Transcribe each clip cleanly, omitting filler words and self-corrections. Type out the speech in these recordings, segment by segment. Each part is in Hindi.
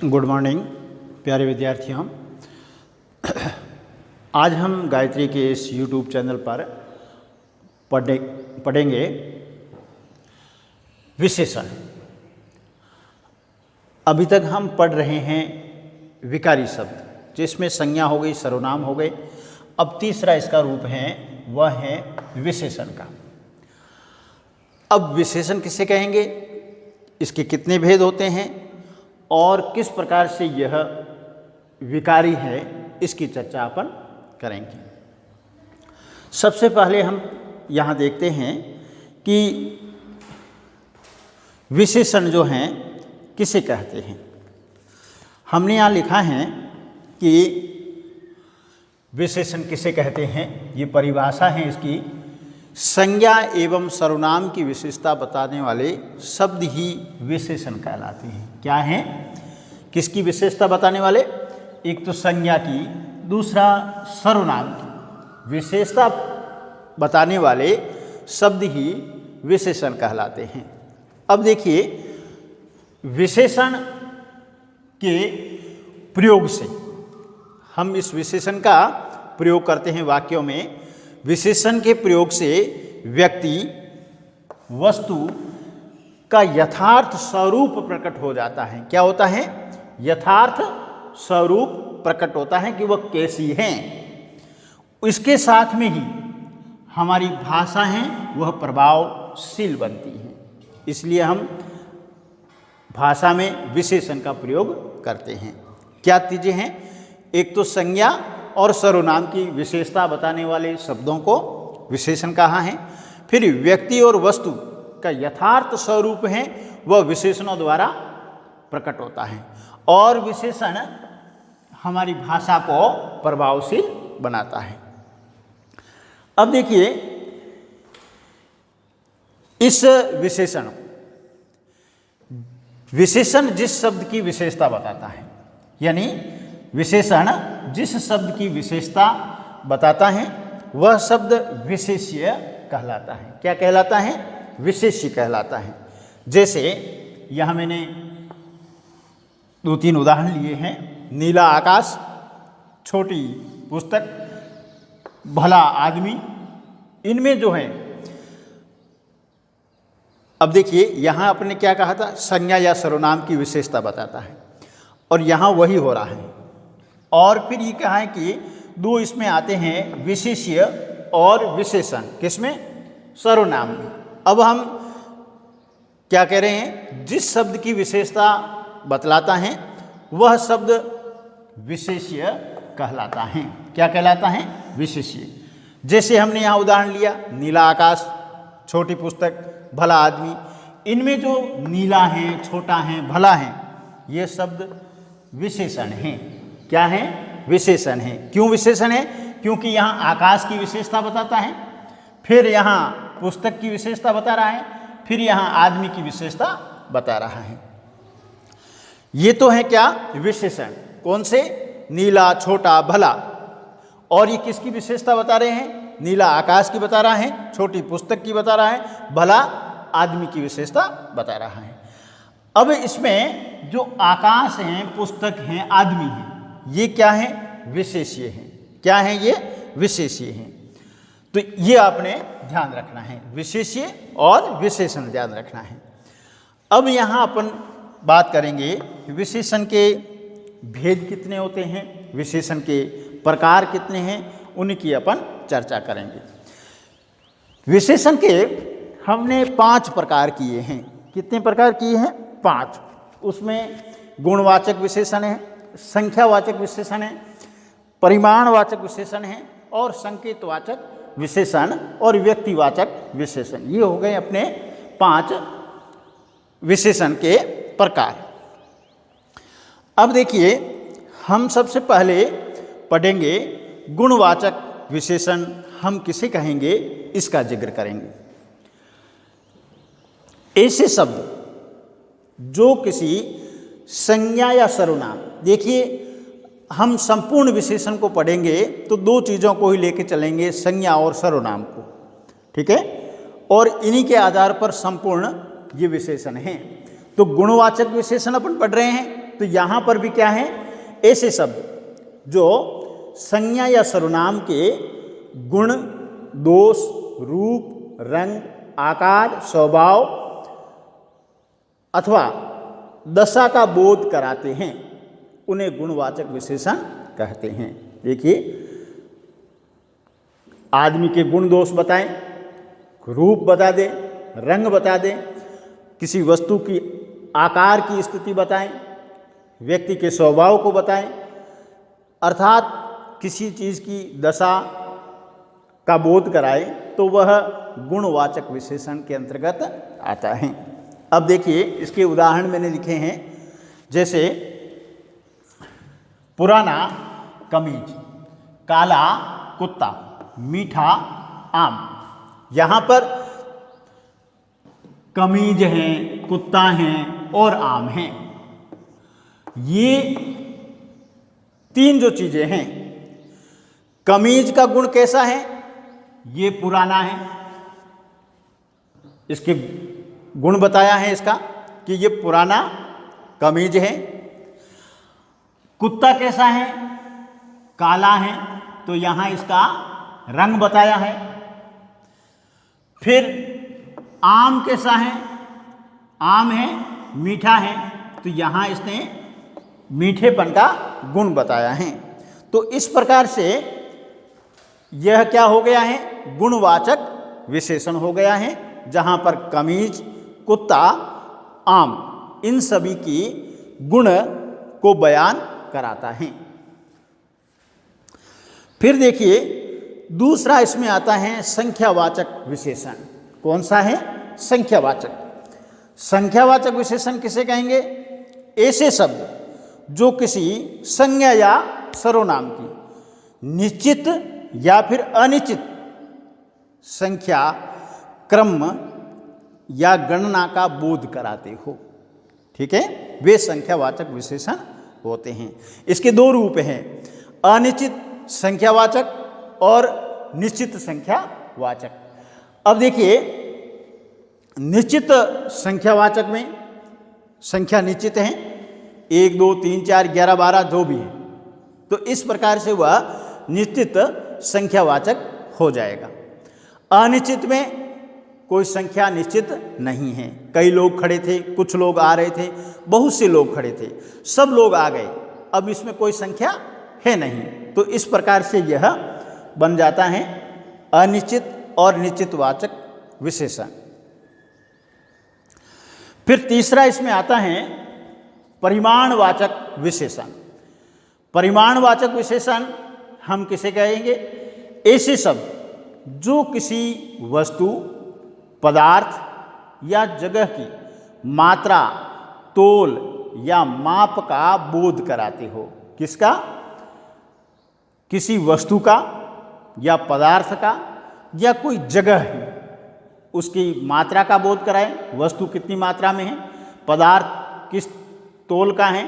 गुड मॉर्निंग प्यारे विद्यार्थियों। आज हम गायत्री के इस यूट्यूब चैनल पर पढ़ेंगे विशेषण। अभी तक हम पढ़ रहे हैं विकारी शब्द, जिसमें संज्ञा हो गई, सर्वनाम हो गए। अब तीसरा इसका रूप है, वह है विशेषण का। अब विशेषण किसे कहेंगे, इसके कितने भेद होते हैं और किस प्रकार से यह विकारी है, इसकी चर्चा अपन करेंगे। सबसे पहले हम यहाँ देखते हैं कि विशेषण जो हैं किसे कहते हैं। हमने यहाँ लिखा है कि विशेषण किसे कहते हैं, ये परिभाषा है इसकी। संज्ञा एवं सर्वनाम की विशेषता बताने वाले शब्द ही विशेषण कहलाते हैं। क्या हैं, किसकी विशेषता बताने वाले? एक तो संज्ञा की, दूसरा सर्वनाम की विशेषता बताने वाले शब्द ही विशेषण कहलाते हैं। अब देखिए, विशेषण के प्रयोग से हम इस विशेषण का प्रयोग करते हैं वाक्यों में। विशेषण के प्रयोग से व्यक्ति, वस्तु का यथार्थ स्वरूप प्रकट हो जाता है। क्या होता है? यथार्थ स्वरूप प्रकट होता है कि वह कैसी हैं। इसके साथ में ही हमारी भाषा है वह प्रभावशील बनती है। इसलिए हम भाषा में विशेषण का प्रयोग करते हैं। क्या चीजें हैं? एक तो संज्ञा और सर्वनाम की विशेषता बताने वाले शब्दों को विशेषण कहा है। फिर व्यक्ति और वस्तु का यथार्थ स्वरूप है, वह विशेषणों द्वारा प्रकट होता है। और विशेषण हमारी भाषा को प्रभावशील बनाता है। अब देखिए, इस विशेषण जिस शब्द की विशेषता बताता है, यानी विशेषण जिस शब्द की विशेषता बताता है वह शब्द विशेष्य कहलाता है। क्या कहलाता है? विशेष्य कहलाता है। जैसे यहाँ मैंने 2-3 उदाहरण लिए हैं। नीला आकाश, छोटी पुस्तक, भला आदमी। इनमें जो है, अब देखिए यहाँ आपने क्या कहा था, संज्ञा या सर्वनाम की विशेषता बताता है, और यहाँ वही हो रहा है। और फिर ये कहा है कि दो इसमें आते हैं, विशेष्य और विशेषण। किसमें? सर्वनाम में। अब हम क्या कह रहे हैं, जिस शब्द की विशेषता बतलाता है वह शब्द विशेष्य कहलाता है। क्या कहलाता है? विशेष्य। जैसे हमने यहाँ उदाहरण लिया, नीला आकाश, छोटी पुस्तक, भला आदमी। इनमें जो नीला है, छोटा है, भला है, ये शब्द विशेषण हैं। क्या है? विशेषण है। क्यों विशेषण है? क्योंकि यहाँ आकाश की विशेषता बताता है, फिर यहाँ पुस्तक की विशेषता बता रहा है, फिर यहाँ आदमी की विशेषता बता रहा है। ये तो है क्या? विशेषण। कौन से? नीला, छोटा, भला। और ये किसकी विशेषता बता रहे हैं? नीला आकाश की बता रहा है, छोटी पुस्तक की बता रहा है, भला आदमी की विशेषता बता रहा है। अब इसमें जो आकाश हैं, पुस्तक हैं, आदमी हैं, ये क्या है? विशेष्य हैं। क्या है ये? विशेष्य हैं। तो ये आपने ध्यान रखना है, विशेष्य और विशेषण ध्यान रखना है। अब यहाँ अपन बात करेंगे विशेषण के भेद कितने होते हैं, विशेषण के प्रकार कितने हैं, उनकी अपन चर्चा करेंगे। विशेषण के हमने 5 प्रकार किए हैं। कितने प्रकार किए हैं? 5। उसमें गुणवाचक विशेषण है, संख्यावाचक विशेषण है, परिमाणवाचक विशेषण है, और संकेतवाचक विशेषण और व्यक्तिवाचक विशेषण। ये हो गए अपने 5 विशेषण के प्रकार। अब देखिए, हम सबसे पहले पढ़ेंगे गुणवाचक विशेषण हम किसे कहेंगे, इसका जिक्र करेंगे। ऐसे शब्द जो किसी संज्ञा या सर्वनाम, देखिए हम संपूर्ण विशेषण को पढ़ेंगे तो 2 चीज़ों को ही लेके चलेंगे, संज्ञा और सर्वनाम को। ठीक है? और इन्हीं के आधार पर संपूर्ण ये विशेषण हैं। तो गुणवाचक विशेषण अपन पढ़ रहे हैं, तो यहाँ पर भी क्या है, ऐसे शब्द जो संज्ञा या सर्वनाम के गुण, दोष, रूप, रंग, आकार, स्वभाव अथवा दशा का बोध कराते हैं, उन्हें गुणवाचक विशेषण कहते हैं। देखिए, आदमी के गुण दोष बताएं, रूप बता दें, रंग बता दें, किसी वस्तु की आकार की स्थिति बताएं, व्यक्ति के स्वभाव को बताएं, अर्थात किसी चीज़ की दशा का बोध कराए, तो वह गुणवाचक विशेषण के अंतर्गत आता है। अब देखिए, इसके उदाहरण मैंने लिखे हैं, जैसे पुराना कमीज, काला कुत्ता, मीठा आम। यहाँ पर कमीज है, कुत्ता है और आम है। ये तीन जो चीजें हैं, कमीज का गुण कैसा है, ये पुराना है, इसके गुण बताया है इसका कि ये पुराना कमीज है। कुत्ता कैसा है, काला है, तो यहाँ इसका रंग बताया है। फिर आम कैसा है, आम है, मीठा है, तो यहाँ इसने मीठेपन का गुण बताया है। तो इस प्रकार से यह क्या हो गया है, गुणवाचक विशेषण हो गया है, जहाँ पर कमीज, कुत्ता, आम, इन सभी की गुण को बयान कराता है। फिर देखिए, दूसरा इसमें आता है संख्यावाचक विशेषण। कौन सा है, संख्यावाचक। संख्यावाचक विशेषण किसे कहेंगे, ऐसे शब्द जो किसी संज्ञा या सर्वनाम की निश्चित या फिर अनिश्चित संख्या, क्रम या गणना का बोध कराते हो। ठीक है, वे संख्यावाचक विशेषण होते हैं। इसके दो रूप हैं, अनिश्चित संख्यावाचक और निश्चित संख्यावाचक। अब देखिए, निश्चित संख्यावाचक में संख्या निश्चित है, 1 2 3 4 11 12 जो भी है, तो इस प्रकार से वह निश्चित संख्यावाचक हो जाएगा। अनिश्चित में कोई संख्या निश्चित नहीं है, कई लोग खड़े थे, कुछ लोग आ रहे थे, बहुत से लोग खड़े थे, सब लोग आ गए, अब इसमें कोई संख्या है नहीं, तो इस प्रकार से यह बन जाता है अनिश्चित और निश्चितवाचक विशेषण। फिर तीसरा इसमें आता है परिमाणवाचक विशेषण। परिमाणवाचक विशेषण हम किसे कहेंगे, ऐसे शब्द जो किसी वस्तु, पदार्थ या जगह की मात्रा, तोल या माप का बोध कराते हो। किसका, किसी वस्तु का या पदार्थ का या कोई जगह है, उसकी मात्रा का बोध कराए, वस्तु कितनी मात्रा में है, पदार्थ किस तोल का है,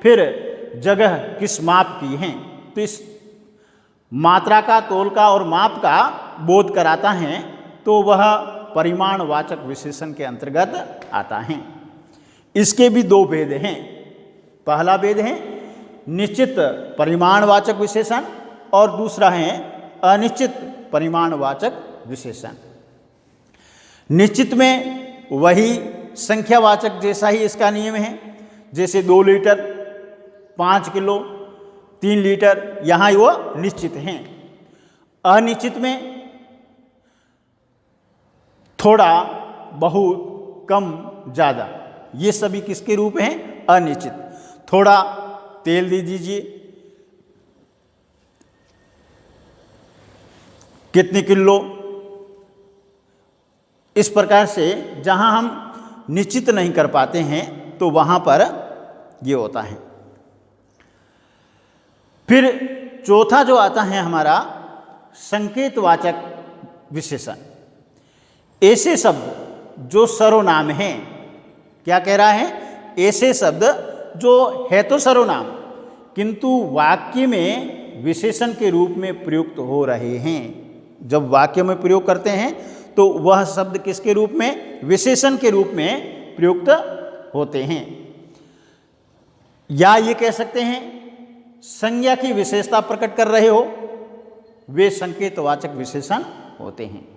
फिर जगह किस माप की है। तो इस मात्रा का, तोल का और माप का बोध कराता है, तो वह परिमाणवाचक विशेषण के अंतर्गत आता है। इसके भी दो भेद हैं। पहला भेद है निश्चित परिमाणवाचक विशेषण और दूसरा है अनिश्चित परिमाणवाचक विशेषण। निश्चित में वही संख्यावाचक जैसा ही इसका नियम है, जैसे 2 लीटर, 5 किलो, 3 लीटर, यहाँ वो निश्चित हैं। अनिश्चित में थोड़ा, बहुत, कम, ज़्यादा, ये सभी किसके रूप हैं, अनिश्चित। थोड़ा तेल दे दीजिए, कितने किलो, इस प्रकार से जहां हम निश्चित नहीं कर पाते हैं तो वहां पर ये होता है। फिर चौथा जो आता है हमारा संकेतवाचक विशेषण। ऐसे शब्द जो सर्वनाम हैं, क्या कह रहा है, ऐसे शब्द जो है तो सर्वनाम किंतु वाक्य में विशेषण के रूप में प्रयुक्त हो रहे हैं। जब वाक्य में प्रयोग करते हैं तो वह शब्द किसके रूप में, विशेषण के रूप में प्रयुक्त होते हैं। या ये कह सकते हैं संज्ञा की विशेषता प्रकट कर रहे हो, वे संकेतवाचक विशेषण होते हैं,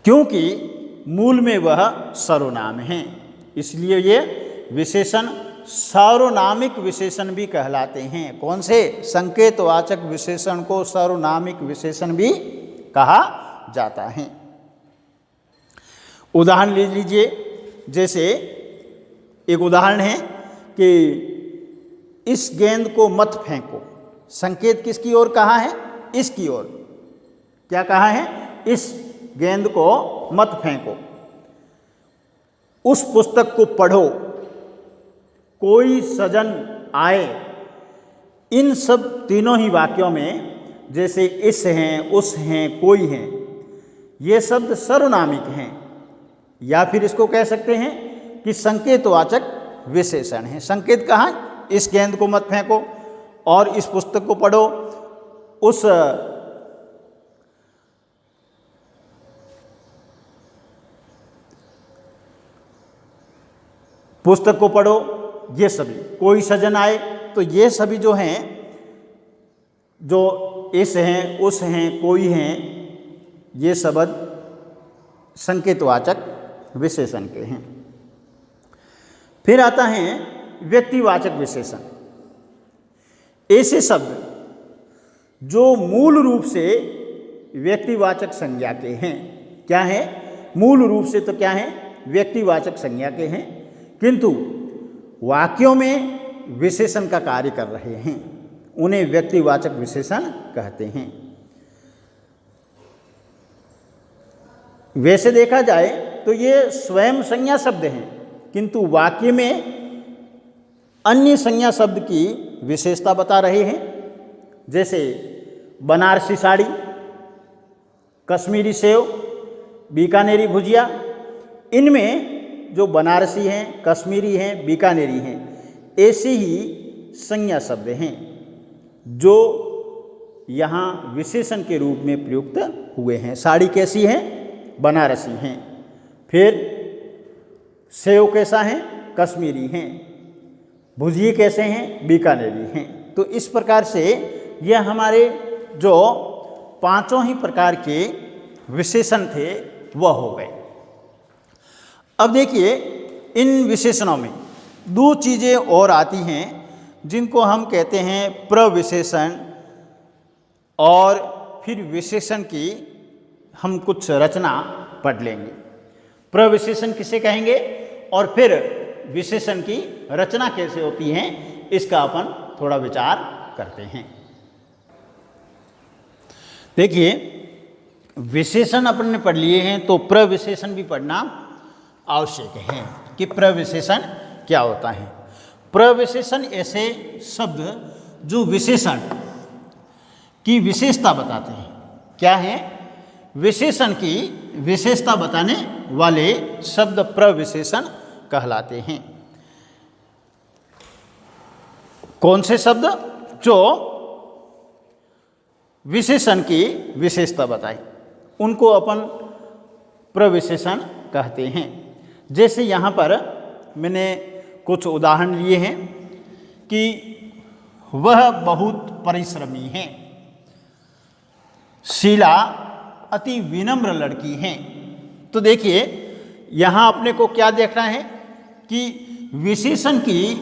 क्योंकि मूल में वह सर्वनाम है। इसलिए ये विशेषण सार्वनामिक विशेषण भी कहलाते हैं। कौन से? संकेतवाचक विशेषण को सार्वनामिक विशेषण भी कहा जाता है। उदाहरण ले लीजिए, जैसे एक उदाहरण है कि इस गेंद को मत फेंको। संकेत किसकी ओर कहा है? इसकी ओर। क्या कहा है? इस गेंद को मत फेंको। उस पुस्तक को पढ़ो, कोई सजन आए। इन सब तीनों ही वाक्यों में जैसे इस हैं, उस हैं, कोई हैं, ये शब्द सर्वनामिक हैं, या फिर इसको कह सकते हैं कि संकेतवाचक विशेषण हैं। संकेत कहाँ? इस गेंद को मत फेंको और इस पुस्तक को पढ़ो। उस पुस्तक को पढ़ो, ये सभी। कोई सजन आए, तो ये सभी जो हैं, जो इस हैं, उस हैं, कोई हैं, ये शब्द संकेतवाचक विशेषण के हैं। फिर आता है व्यक्तिवाचक विशेषण। ऐसे शब्द जो मूल रूप से व्यक्तिवाचक संज्ञा के हैं। क्या है? मूल रूप से तो क्या है? व्यक्तिवाचक संज्ञा के हैं, किंतु वाक्यों में विशेषण का कार्य कर रहे हैं, उन्हें व्यक्तिवाचक विशेषण कहते हैं। वैसे देखा जाए तो ये स्वयं संज्ञा शब्द हैं, किंतु वाक्य में अन्य संज्ञा शब्द की विशेषता बता रहे हैं। जैसे बनारसी साड़ी, कश्मीरी सेव, बीकानेरी भुजिया। इनमें जो बनारसी हैं, कश्मीरी हैं, बीकानेरी हैं, ऐसे ही संज्ञा शब्द हैं जो यहाँ विशेषण के रूप में प्रयुक्त हुए हैं। साड़ी कैसी है? बनारसी हैं। फिर सेव कैसा है? कश्मीरी हैं। भुजिए कैसे हैं? बीकानेरी हैं। तो इस प्रकार से यह हमारे जो पांचों ही प्रकार के विशेषण थे वह हो गए। अब देखिए, इन विशेषणों में दो चीज़ें और आती हैं जिनको हम कहते हैं प्रविशेषण, और फिर विशेषण की हम कुछ रचना पढ़ लेंगे। प्रविशेषण किसे कहेंगे और फिर विशेषण की रचना कैसे होती है, इसका अपन थोड़ा विचार करते हैं। देखिए, विशेषण अपन ने पढ़ लिए हैं, तो प्रविशेषण भी पढ़ना आवश्यक है कि प्रविशेषण क्या होता है। प्रविशेषण ऐसे शब्द जो विशेषण की विशेषता बताते हैं। क्या है? विशेषण की विशेषता बताने वाले शब्द प्रविशेषण कहलाते हैं। कौन से शब्द? जो विशेषण की विशेषता बताए, उनको अपन प्रविशेषण कहते हैं। जैसे यहाँ पर मैंने कुछ उदाहरण लिए हैं कि वह बहुत परिश्रमी है, शीला अति विनम्र लड़की है। तो देखिए, यहाँ अपने को क्या देखना है कि विशेषण की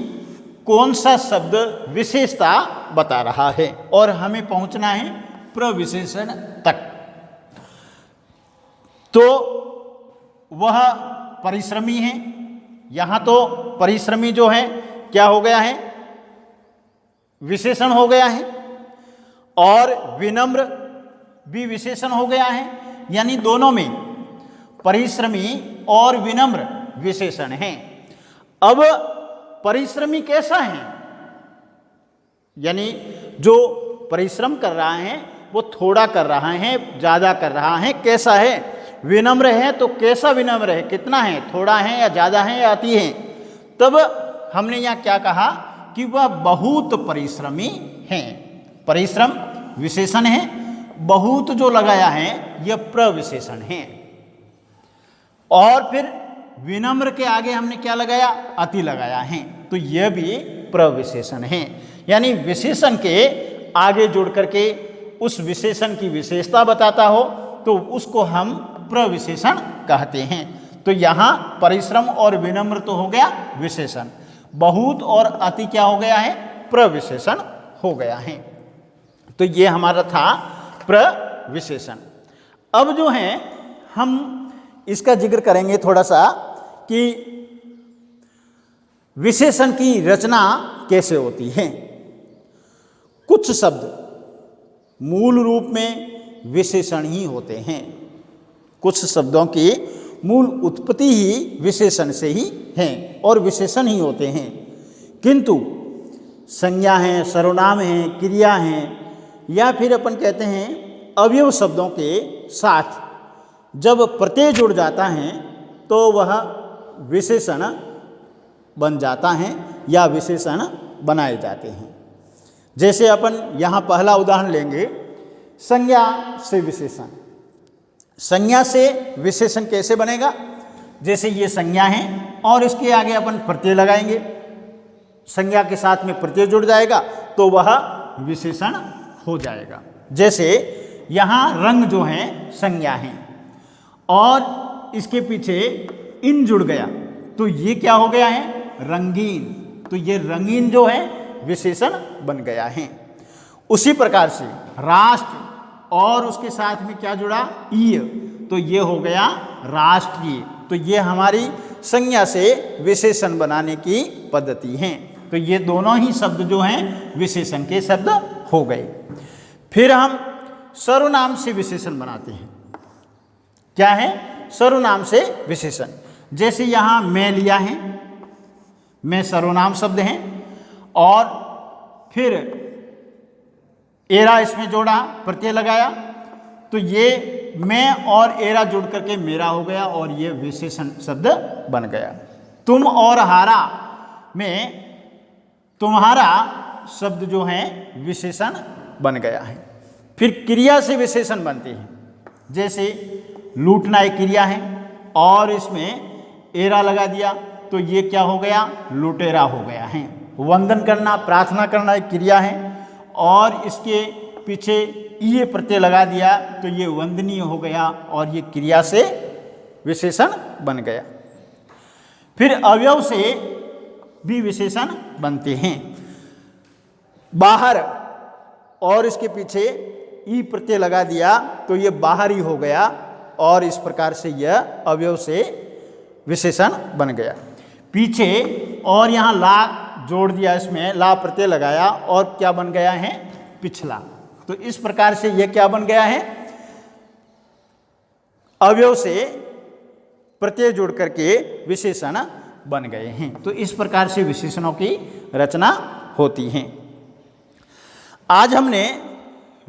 कौन सा शब्द विशेषता बता रहा है, और हमें पहुँचना है प्रविशेषण तक। तो वह परिश्रमी है, यहाँ तो परिश्रमी जो है क्या हो गया है? विशेषण हो गया है, और विनम्र भी विशेषण हो गया है, यानी दोनों में परिश्रमी और विनम्र विशेषण हैं। अब परिश्रमी कैसा है? यानी जो परिश्रम कर रहा है वो थोड़ा कर रहा है, ज़्यादा कर रहा है, कैसा है? विनम्र है, तो कैसा विनम्र है? कितना है? थोड़ा है या ज़्यादा है या अति है? तब हमने यहाँ क्या कहा कि वह बहुत परिश्रमी है। परिश्रम विशेषण है, बहुत जो लगाया है यह प्रविशेषण है। और फिर विनम्र के आगे हमने क्या लगाया, अति लगाया है, तो यह भी प्रविशेषण है। यानी विशेषण के आगे जोड़ करके उस विशेषण की विशेषता बताता हो तो उसको हम प्रविशेषण कहते हैं। तो यहाँ परिश्रम और विनम्र तो हो गया विशेषण, बहुत और अति क्या हो गया है, प्रविशेषण हो गया है। तो ये हमारा था प्रविशेषण। अब जो है हम इसका जिक्र करेंगे थोड़ा सा कि विशेषण की रचना कैसे होती है। कुछ शब्द मूल रूप में विशेषण ही होते हैं, कुछ शब्दों की मूल उत्पत्ति ही विशेषण से ही है और विशेषण ही होते हैं, किंतु संज्ञा हैं, सर्वनाम हैं, क्रिया हैं या फिर अपन कहते हैं अवयव शब्दों के साथ जब प्रत्यय जुड़ जाता है तो वह विशेषण बन जाता है या विशेषण बनाए जाते हैं। जैसे अपन यहाँ पहला उदाहरण लेंगे, संज्ञा से विशेषण। संज्ञा से विशेषण कैसे बनेगा, जैसे ये संज्ञा है और इसके आगे अपन प्रत्यय लगाएंगे, संज्ञा के साथ में प्रत्यय जुड़ जाएगा तो वह विशेषण हो जाएगा। जैसे यहाँ रंग जो है संज्ञा है और इसके पीछे इन जुड़ गया तो ये क्या हो गया है, रंगीन, तो ये रंगीन जो है विशेषण बन गया है। उसी प्रकार से राष्ट्र और उसके साथ में क्या जुड़ा, ईय, तो ये हो गया राष्ट्रीय, तो ये हमारी संज्ञा से विशेषण बनाने की पद्धति है। तो ये दोनों ही शब्द जो हैं विशेषण के शब्द हो गए। फिर हम सर्वनाम से विशेषण बनाते हैं। क्या है, सर्वनाम से विशेषण। जैसे यहाँ मैं लिया है, मैं सर्वनाम शब्द है और फिर एरा इसमें जोड़ा, प्रत्यय लगाया, तो ये मैं और एरा जुड़ करके मेरा हो गया और ये विशेषण शब्द बन गया। तुम और हारा में तुम्हारा शब्द जो है विशेषण बन गया है। फिर क्रिया से विशेषण बनते हैं, जैसे लूटना एक क्रिया है और इसमें एरा लगा दिया तो ये क्या हो गया, लुटेरा हो गया है। वंदन करना, प्रार्थना करना एक क्रिया है और इसके पीछे ये प्रत्यय लगा दिया तो ये वंदनीय हो गया और ये क्रिया से विशेषण बन गया। फिर अवयव से भी विशेषण बनते हैं। बाहर और इसके पीछे ई प्रत्यय लगा दिया तो ये बाहरी हो गया और इस प्रकार से यह अवयव से विशेषण बन गया। पीछे और यहाँ ला जोड़ दिया, इसमें ला प्रत्यय लगाया और क्या बन गया है, पिछला, तो इस प्रकार से यह क्या बन गया है, अवयव से प्रत्यय जोड़ करके विशेषण बन गए हैं। तो इस प्रकार से विशेषणों की रचना होती है। आज हमने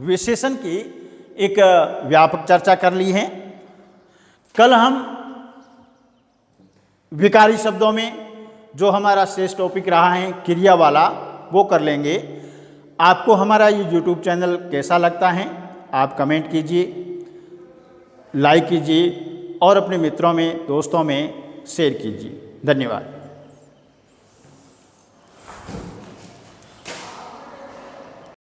विशेषण की एक व्यापक चर्चा कर ली है। कल हम विकारी शब्दों में जो हमारा शेष टॉपिक रहा है क्रिया वाला वो कर लेंगे। आपको हमारा ये YouTube चैनल कैसा लगता है आप कमेंट कीजिए, लाइक कीजिए और अपने मित्रों में, दोस्तों में शेयर कीजिए। धन्यवाद।